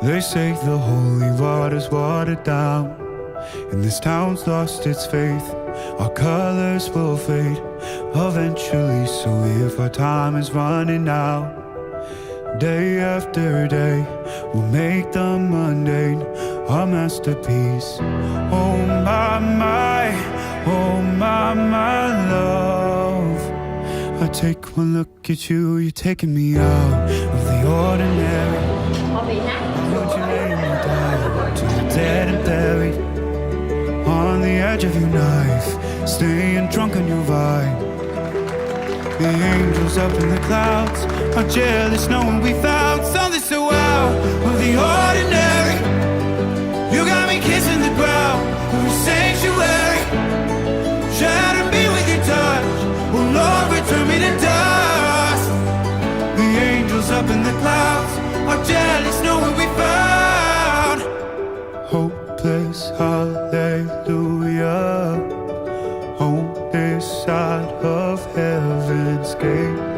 They say the holy water's watered down, and this town's lost its faith. Our colors will fade eventually, so if our time is running out, day after day, we'll make the mundane our masterpiece. Oh my, oh my love. I take one look at you, you're taking me out of the ordinary. I want you laying me down till you're dead and buried on the edge of your knife, staying drunk on your vibe. The angels up in the clouds are jealous knowing we found something so out of the ordinary. You got me kissing the ground of a sanctuary. Shatter me with your touch, oh Lord, return me to dust. The angels up in the clouds are jealous knowing we found hopeless hallelujah on this side of heaven's gate.